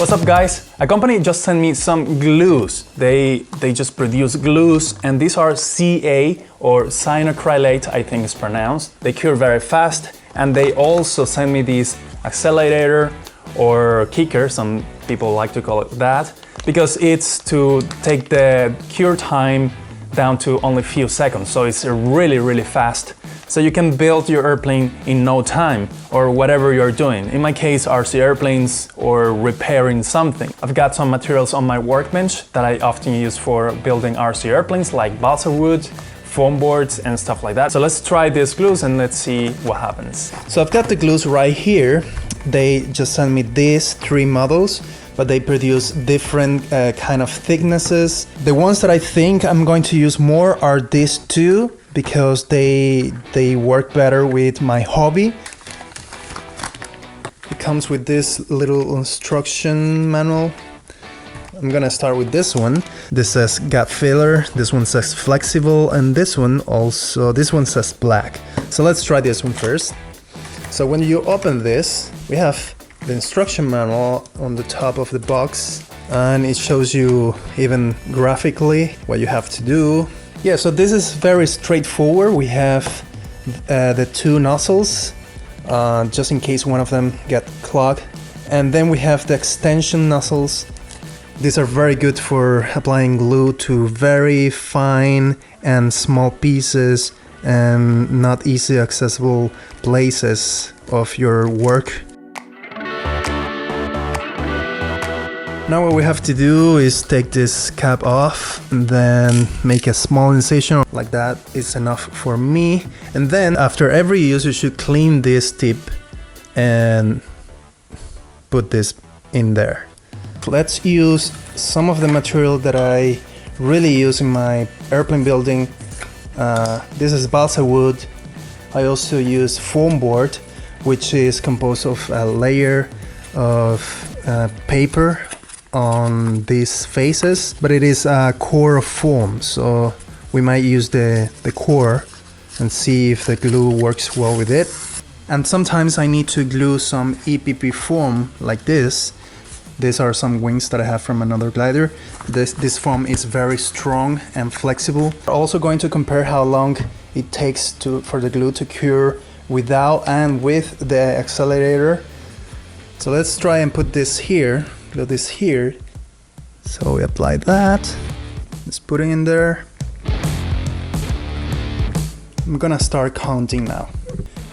What's up guys? A company just sent me some glues. They just produce glues and these are CA or cyanoacrylate, I think it's pronounced. They cure very fast and they also sent me this accelerator or kicker, some people like to call it that, because it's to take the cure time down to only a few seconds, so it's really fast. So you can build your airplane in no time or whatever you're doing. In my case, RC airplanes or repairing something. I've got some materials on my workbench that I often use for building RC airplanes like balsa wood, foam boards and stuff like that. So let's try these glues and let's see what happens. So I've got the glues right here. They just sent me these 3 models, but they produce different kind of thicknesses. The ones that I think I'm going to use more are these 2 because they work better with my hobby. It comes with this little instruction manual. I'm gonna start with this one. This says gap filler, this one says flexible, and this one says black. So let's try this one first. So when you open this, we have the instruction manual on the top of the box, and it shows you even graphically what you have to do. Yeah, so this is very straightforward. We have the 2 nozzles, just in case one of them get clogged. And then we have the extension nozzles. These are very good for applying glue to very fine and small pieces and not easily accessible places of your work. Now what we have to do is take this cap off and then make a small incision like that. Is enough for me. And then after every use you should clean this tip and put this in there. Let's use some of the material that I really use in my airplane building. This is balsa wood. I also use foam board, which is composed of a layer of paper on these faces, but it is a core of foam, so we might use the core and see if the glue works well with it. And sometimes I need to glue some EPP foam like this. These are some wings that I have from another glider. This foam is very strong and flexible. We're also going to compare how long it takes for the glue to cure without and with the accelerator. So let's try and put this here. Glue this here. So we apply that. Let's put it in there. I'm gonna start counting now.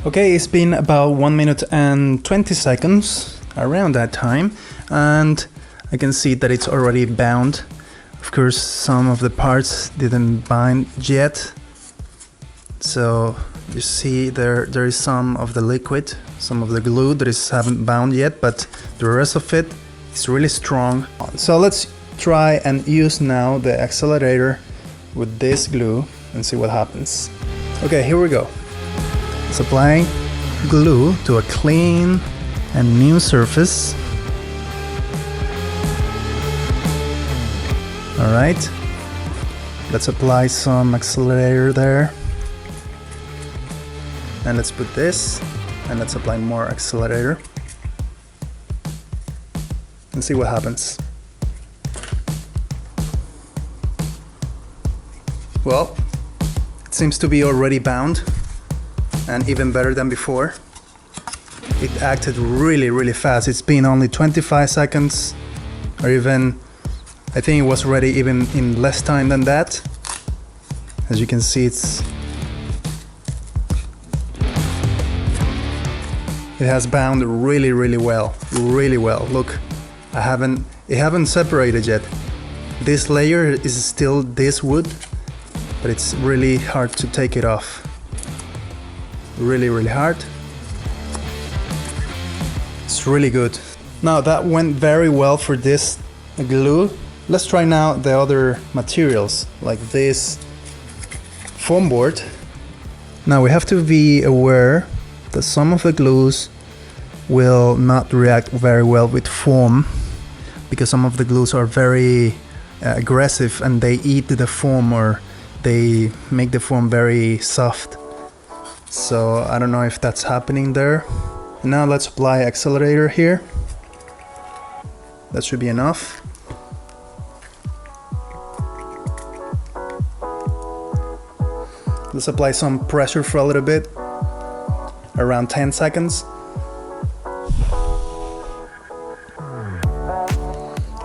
Okay, it's been about 1 minute and 20 seconds, around that time, and I can see that it's already bound. Of course, some of the parts didn't bind yet. So you see there is some of the liquid, some of the glue that haven't bound yet, but the rest of it is really strong. So let's try and use now the accelerator with this glue and see what happens. Okay, here we go. It's applying glue to a clean and new surface. All right, let's apply some accelerator there. And let's put this, and let's apply more accelerator. And see what happens. Well, it seems to be already bound, and even better than before. It acted really fast. It's been only 25 seconds, or even, I think it was ready even in less time than that. As you can see, it has bound really well, Look, it haven't separated yet. This layer is still this wood, but it's really hard to take it off. Really hard. It's really good. Now that went very well for this glue. Let's try now the other materials, like this foam board. Now we have to be aware that some of the glues will not react very well with foam, because some of the glues are very aggressive and they eat the foam, or they make the foam very soft. So I don't know if that's happening there. Now let's apply accelerator here. That should be enough. Let's apply some pressure for a little bit, around 10 seconds.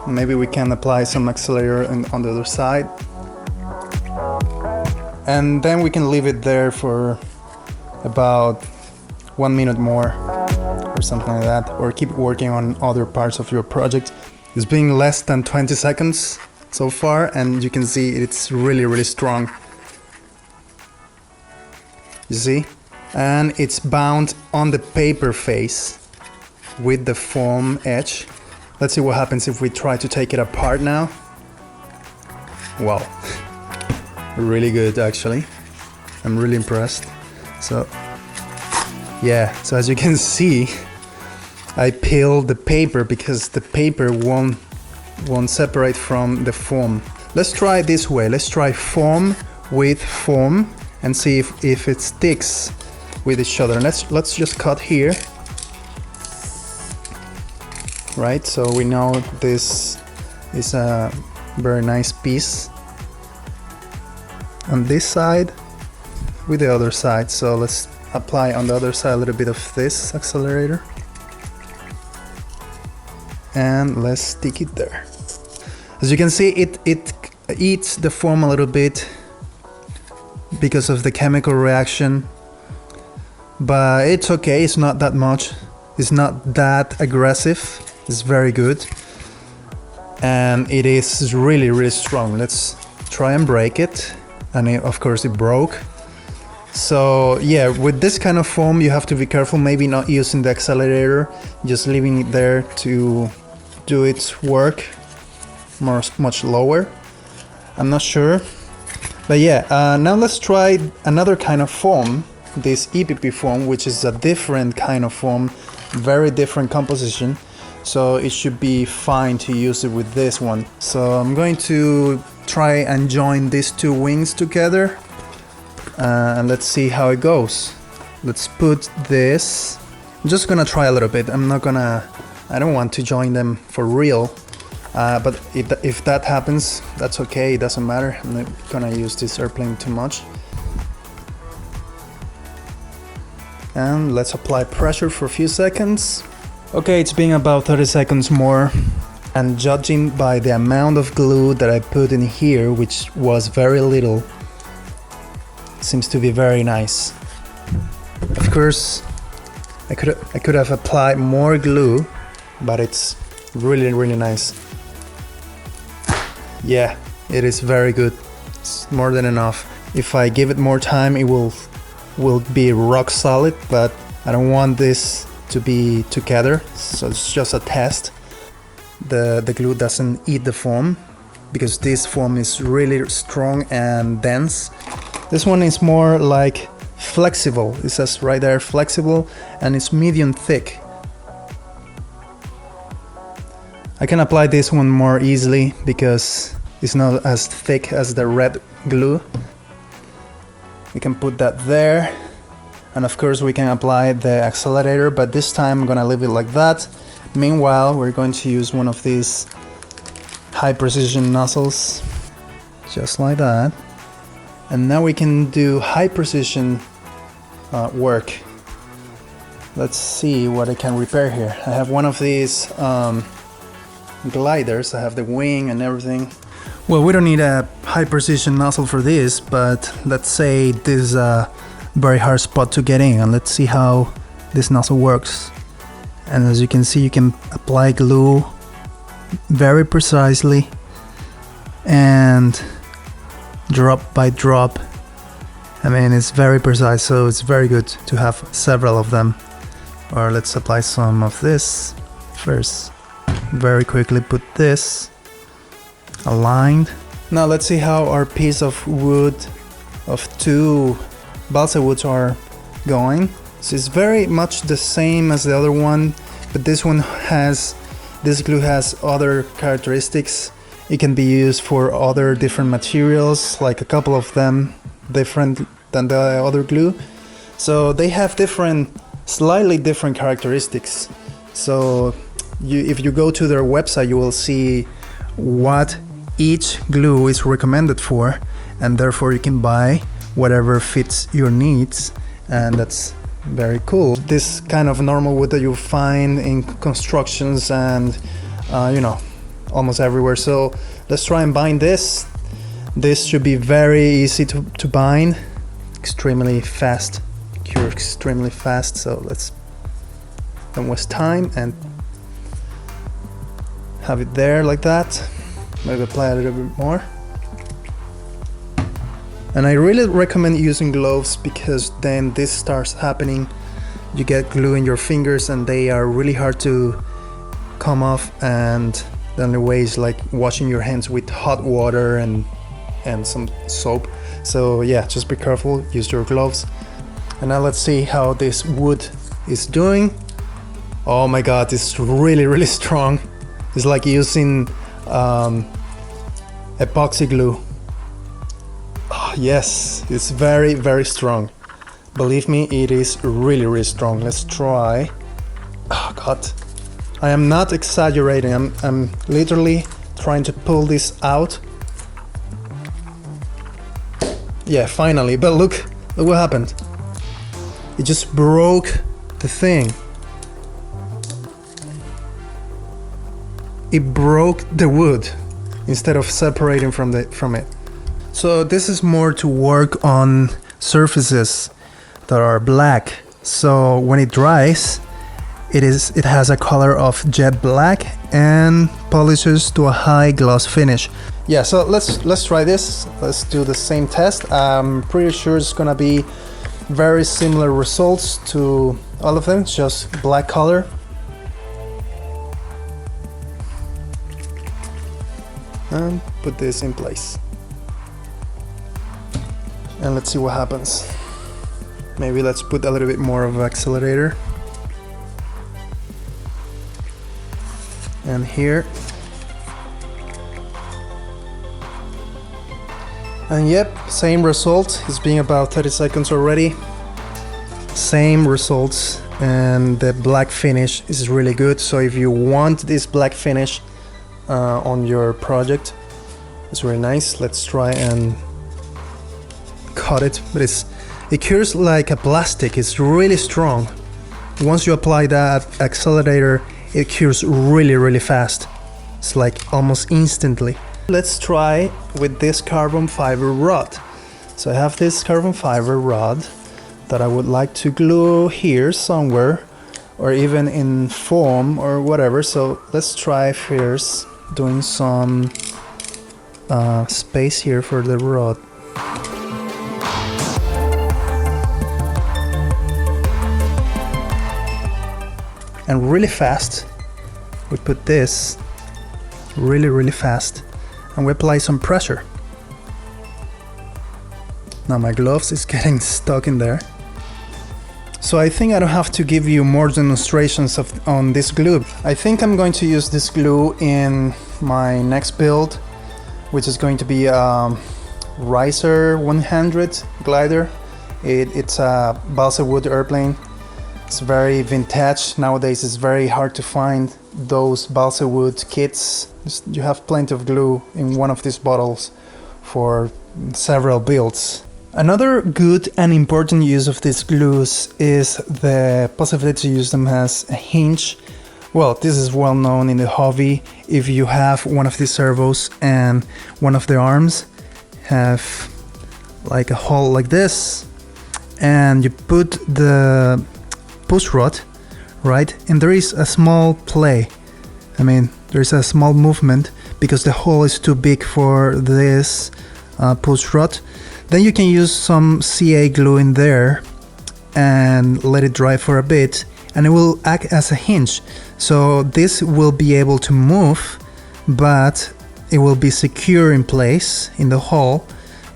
Maybe we can apply some accelerator on the other side. And then we can leave it there for about 1 minute more or something like that, or keep working on other parts of your project. It's been less than 20 seconds so far, and you can see it's really strong. You see? And it's bound on the paper face with the foam edge. Let's see what happens if we try to take it apart now. Wow. Really good, actually. I'm really impressed. So yeah, so as you can see, I peeled the paper because the paper won't separate from the foam. Let's try it this way. Let's try foam with foam and see if it sticks with each other. Let's just cut here. Right, so we know this is a very nice piece on this side with the other side. So let's apply on the other side a little bit of this accelerator and let's stick it there. As you can see, it eats the foam a little bit because of the chemical reaction, but it's okay. It's not that much. It's not that aggressive. It's very good, and it is really strong. Let's try and break it, and of course it broke. So yeah, with this kind of foam you have to be careful, maybe not using the accelerator, just leaving it there to do its work much lower. I'm not sure, but yeah, now let's try another kind of foam, this EPP foam, which is a different kind of foam, very different composition. So it should be fine to use it with this one. So I'm going to try and join these two wings together, and let's see how it goes. Let's put this. I'm just gonna try a little bit. I don't want to join them for real, but if that happens, that's okay. It doesn't matter. I'm not gonna use this airplane too much. And let's apply pressure for a few seconds. Okay, it's been about 30 seconds more, and judging by the amount of glue that I put in here, which was very little, seems to be very nice. Of course, I could have applied more glue, but it's really nice. Yeah, it is very good. It's more than enough. If I give it more time, it will be rock solid, but I don't want this to be together, so it's just a test. The glue doesn't eat the foam because this foam is really strong and dense. This one is more like flexible. It says right there flexible, and it's medium thick. I can apply this one more easily because it's not as thick as the red glue. We can put that there. And of course we can apply the accelerator, but this time I'm gonna leave it like that. Meanwhile, we're going to use one of these high precision nozzles, just like that. And now we can do high precision work. Let's see what I can repair here. I have one of these gliders. I have the wing and everything. Well, we don't need a high precision nozzle for this, but let's say this is a very hard spot to get in, and let's see how this nozzle works. And as you can see, you can apply glue very precisely and drop by drop. I mean, it's very precise, so it's very good to have several of them. Or let's apply some of this first. Very quickly put this aligned. Now let's see how our piece of wood, of two balsa woods, are going. So it's very much the same as the other one, but this glue has other characteristics. It can be used for other different materials, like a couple of them different than the other glue. So they have slightly different characteristics. So if you go to their website, you will see what each glue is recommended for, and therefore you can buy whatever fits your needs, and that's very cool. This kind of normal wood that you find in constructions and you know, almost everywhere. So let's try and bind this. This should be very easy to bind, extremely fast, cure extremely fast. So let's don't waste time and have it there like that. Maybe apply a little bit more. And I really recommend using gloves, because then this starts happening. You get glue in your fingers and they are really hard to come off, and the only way is like washing your hands with hot water and some soap. So yeah, just be careful, use your gloves. And now let's see how this wood is doing. Oh my god, it's really strong. It's like using epoxy glue. Oh, yes, it's very strong. Believe me, it is really strong. Let's try. Oh god, I am not exaggerating. I'm literally trying to pull this out. Yeah, finally. But look what happened. It just broke the thing. It broke the wood instead of separating from it. So this is more to work on surfaces that are black. So when it dries, it has a color of jet black and polishes to a high gloss finish. Yeah, so let's try this. Let's do the same test. I'm pretty sure it's gonna be very similar results to all of them. It's just black color. And put this in place. And let's see what happens. Maybe let's put a little bit more of accelerator. And here. And yep, same result. It's been about 30 seconds already. Same results, and the black finish is really good. So if you want this black finish on your project, it's really nice. Let's try and cut it, but it cures like a plastic. It's really strong. Once you apply that accelerator, it cures really fast. It's like almost instantly. Let's try with this carbon fiber rod. So I have this carbon fiber rod that I would like to glue here somewhere, or even in foam or whatever. So let's try first doing some space here for the rod. And really fast, we put this really fast, and we apply some pressure. Now my gloves is getting stuck in there. So I think I don't have to give you more demonstrations on this glue. I think I'm going to use this glue in my next build, which is going to be a Riser 100 glider. It's a balsa wood airplane. It's very vintage. Nowadays it's very hard to find those balsa wood kits. You have plenty of glue in one of these bottles for several builds. Another good and important use of these glues is the possibility to use them as a hinge. Well, this is well known in the hobby. If you have one of these servos and one of the arms have like a hole like this, and you put the push rod, right, and there is a small play. I mean, there's a small movement because the hole is too big for this push rod. Then you can use some CA glue in there and let it dry for a bit, and it will act as a hinge. So this will be able to move, but it will be secure in place in the hole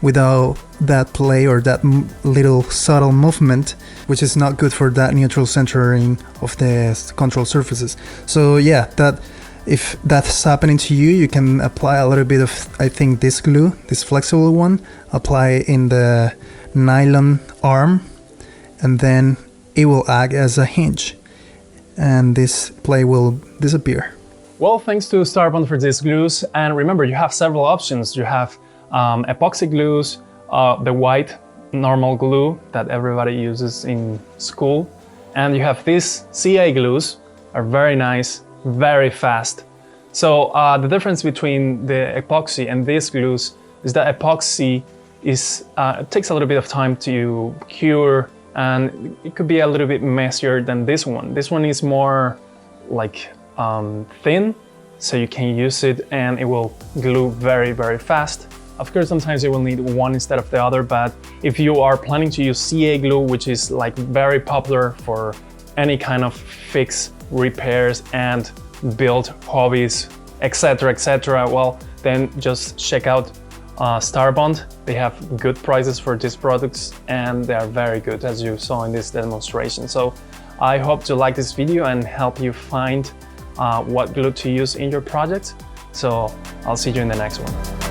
without that play or that little subtle movement, which is not good for that neutral centering of the control surfaces. So yeah, that if that's happening to you, you can apply a little bit of, I think, this glue, this flexible one, apply in the nylon arm, and then it will act as a hinge. and this plate will disappear. Well, thanks to Starbond for these glues. And remember, you have several options. You have epoxy glues, the white normal glue that everybody uses in school. And you have these CA glues, are very nice, very fast. So the difference between the epoxy and these glues is that epoxy it takes a little bit of time to cure, and it could be a little bit messier than this one. This one is more like thin, so you can use it and it will glue very, very fast. Of course, sometimes you will need one instead of the other, but if you are planning to use CA glue, which is like very popular for any kind of fix, repairs and build hobbies, etc., well, then just check out Starbond. They have good prices for these products and they are very good, as you saw in this demonstration. So I hope to like this video and help you find what glue to use in your project. So I'll see you in the next one.